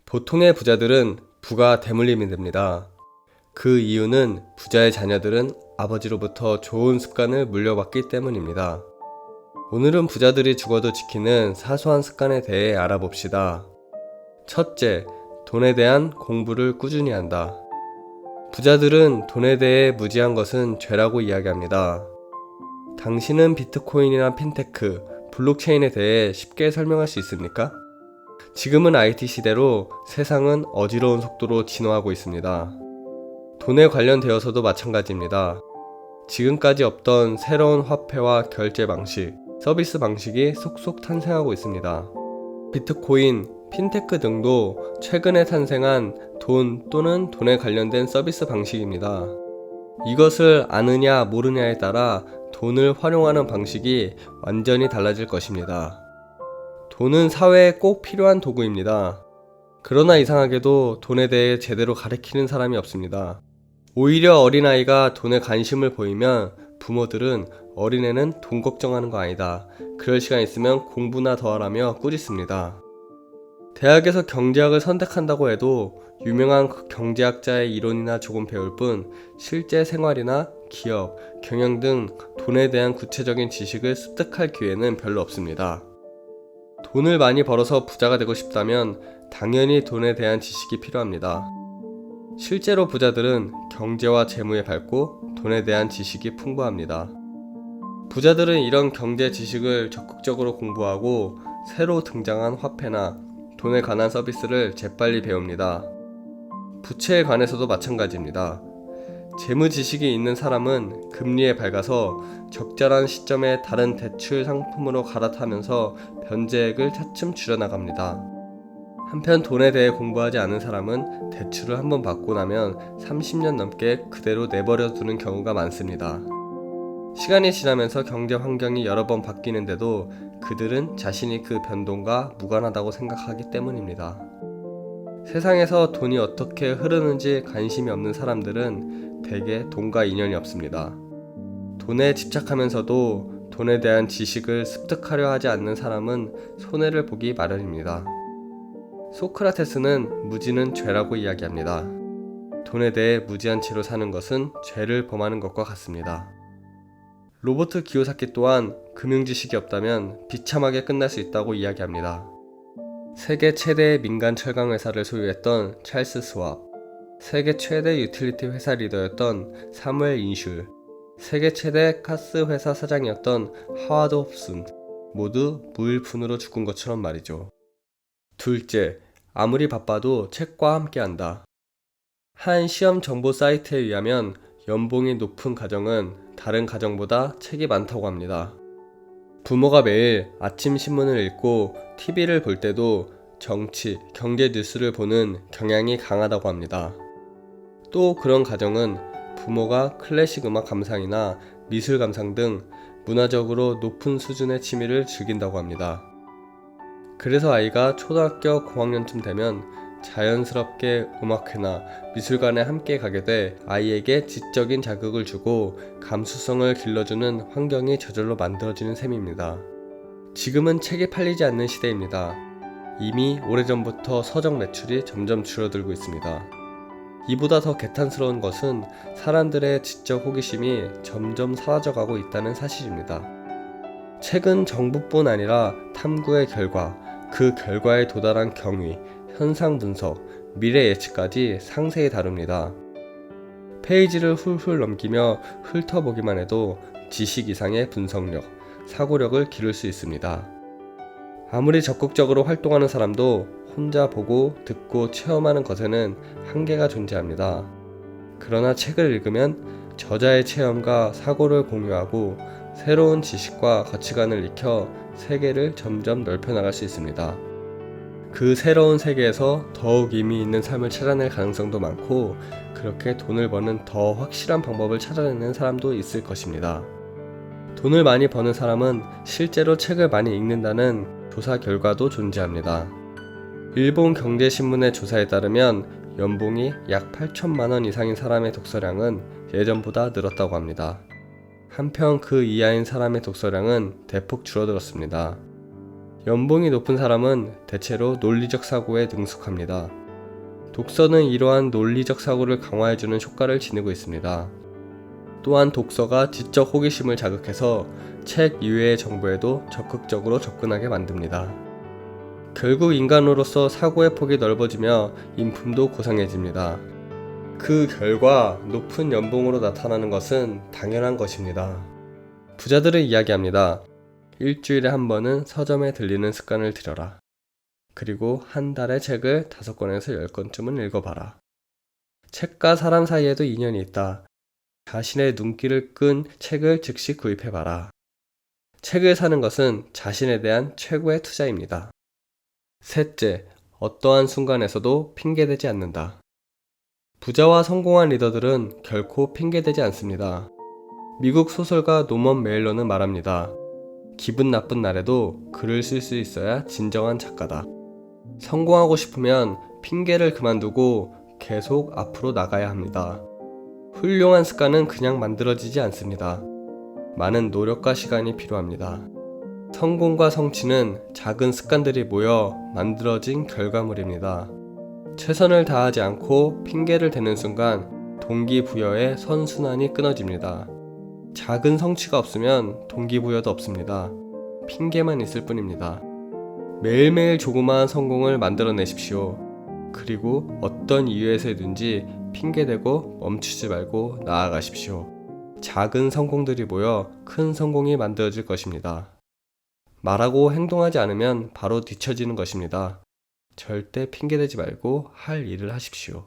보통의 부자들은 부가 대물림이 됩니다. 그 이유는 부자의 자녀들은 아버지로부터 좋은 습관을 물려받기 때문입니다. 오늘은 부자들이 죽어도 지키는 사소한 습관에 대해 알아봅시다. 첫째, 돈에 대한 공부를 꾸준히 한다. 부자들은 돈에 대해 무지한 것은 죄라고 이야기합니다. 당신은 비트코인이나 핀테크, 블록체인에 대해 쉽게 설명할 수 있습니까? 지금은 IT 시대로 세상은 어지러운 속도로 진화하고 있습니다. 돈에 관련되어서도 마찬가지입니다. 지금까지 없던 새로운 화폐와 결제 방식, 서비스 방식이 속속 탄생하고 있습니다. 비트코인, 핀테크 등도 최근에 탄생한 돈 또는 돈에 관련된 서비스 방식입니다. 이것을 아느냐 모르냐에 따라 돈을 활용하는 방식이 완전히 달라질 것입니다. 돈은 사회에 꼭 필요한 도구입니다. 그러나 이상하게도 돈에 대해 제대로 가르치는 사람이 없습니다. 오히려 어린아이가 돈에 관심을 보이면 부모들은 어린애는 돈 걱정하는 거 아니다. 그럴 시간 있으면 공부나 더 하라며 꾸짖습니다. 대학에서 경제학을 선택한다고 해도 유명한 경제학자의 이론이나 조금 배울 뿐 실제 생활이나 기업, 경영 등 돈에 대한 구체적인 지식을 습득할 기회는 별로 없습니다. 돈을 많이 벌어서 부자가 되고 싶다면 당연히 돈에 대한 지식이 필요합니다. 실제로 부자들은 경제와 재무에 밝고 돈에 대한 지식이 풍부합니다. 부자들은 이런 경제 지식을 적극적으로 공부하고 새로 등장한 화폐나 돈에 관한 서비스를 재빨리 배웁니다. 부채에 관해서도 마찬가지입니다. 재무 지식이 있는 사람은 금리에 밝아서 적절한 시점에 다른 대출 상품으로 갈아타면서 변제액을 차츰 줄여나갑니다. 한편 돈에 대해 공부하지 않은 사람은 대출을 한번 받고 나면 30년 넘게 그대로 내버려 두는 경우가 많습니다. 시간이 지나면서 경제 환경이 여러 번 바뀌는데도 그들은 자신이 그 변동과 무관하다고 생각하기 때문입니다. 세상에서 돈이 어떻게 흐르는지 관심이 없는 사람들은 대개 돈과 인연이 없습니다. 돈에 집착하면서도 돈에 대한 지식을 습득하려 하지 않는 사람은 손해를 보기 마련입니다. 소크라테스는 무지는 죄라고 이야기합니다. 돈에 대해 무지한 채로 사는 것은 죄를 범하는 것과 같습니다. 로버트 기요사키 또한 금융지식이 없다면 비참하게 끝날 수 있다고 이야기합니다. 세계 최대의 민간 철강 회사를 소유했던 찰스 스왑, 세계 최대 유틸리티 회사 리더였던 사무엘 인슐, 세계 최대 가스 회사 사장이었던 하와드 홉슨, 모두 무일푼으로 죽은 것처럼 말이죠. 둘째, 아무리 바빠도 책과 함께한다. 한 시험 정보 사이트에 의하면 연봉이 높은 가정은 다른 가정보다 책이 많다고 합니다. 부모가 매일 아침 신문을 읽고 TV를 볼 때도 정치, 경제 뉴스를 보는 경향이 강하다고 합니다. 또 그런 가정은 부모가 클래식 음악 감상이나 미술 감상 등 문화적으로 높은 수준의 취미를 즐긴다고 합니다. 그래서 아이가 초등학교 고학년쯤 되면 자연스럽게 음악회나 미술관에 함께 가게 돼 아이에게 지적인 자극을 주고 감수성을 길러주는 환경이 저절로 만들어지는 셈입니다. 지금은 책이 팔리지 않는 시대입니다. 이미 오래전부터 서적 매출이 점점 줄어들고 있습니다. 이보다 더 개탄스러운 것은 사람들의 지적 호기심이 점점 사라져가고 있다는 사실입니다. 책은 정보뿐 아니라 탐구의 결과, 그 결과에 도달한 경위, 현상 분석, 미래 예측까지 상세히 다룹니다. 페이지를 훌훌 넘기며 훑어보기만 해도 지식 이상의 분석력, 사고력을 기를 수 있습니다. 아무리 적극적으로 활동하는 사람도 혼자 보고 듣고 체험하는 것에는 한계가 존재합니다. 그러나 책을 읽으면 저자의 체험과 사고를 공유하고 새로운 지식과 가치관을 익혀 세계를 점점 넓혀나갈 수 있습니다. 그 새로운 세계에서 더욱 의미 있는 삶을 찾아낼 가능성도 많고 그렇게 돈을 버는 더 확실한 방법을 찾아내는 사람도 있을 것입니다. 돈을 많이 버는 사람은 실제로 책을 많이 읽는다는 조사 결과도 존재합니다. 일본 경제신문의 조사에 따르면 연봉이 약 8천만 원 이상인 사람의 독서량은 예전보다 늘었다고 합니다. 한편 그 이하인 사람의 독서량은 대폭 줄어들었습니다. 연봉이 높은 사람은 대체로 논리적 사고에 능숙합니다. 독서는 이러한 논리적 사고를 강화해주는 효과를 지니고 있습니다. 또한 독서가 지적 호기심을 자극해서 책 이외의 정보에도 적극적으로 접근하게 만듭니다. 결국 인간으로서 사고의 폭이 넓어지며 인품도 고상해집니다. 그 결과 높은 연봉으로 나타나는 것은 당연한 것입니다. 부자들은 이야기합니다. 일주일에 한 번은 서점에 들리는 습관을 들여라. 그리고 한 달에 책을 5권에서 10권쯤은 읽어봐라. 책과 사람 사이에도 인연이 있다. 자신의 눈길을 끈 책을 즉시 구입해봐라. 책을 사는 것은 자신에 대한 최고의 투자입니다. 셋째, 어떠한 순간에서도 핑계대지 않는다. 부자와 성공한 리더들은 결코 핑계대지 않습니다. 미국 소설가 노먼 메일러는 말합니다. 기분 나쁜 날에도 글을 쓸 수 있어야 진정한 작가다. 성공하고 싶으면 핑계를 그만두고 계속 앞으로 나가야 합니다. 훌륭한 습관은 그냥 만들어지지 않습니다. 많은 노력과 시간이 필요합니다. 성공과 성취는 작은 습관들이 모여 만들어진 결과물입니다. 최선을 다하지 않고 핑계를 대는 순간 동기부여의 선순환이 끊어집니다. 작은 성취가 없으면 동기부여도 없습니다. 핑계만 있을 뿐입니다. 매일매일 조그마한 성공을 만들어내십시오. 그리고 어떤 이유에서든지 핑계대고 멈추지 말고 나아가십시오. 작은 성공들이 모여 큰 성공이 만들어질 것입니다. 말하고 행동하지 않으면 바로 뒤처지는 것입니다. 절대 핑계대지 말고 할 일을 하십시오.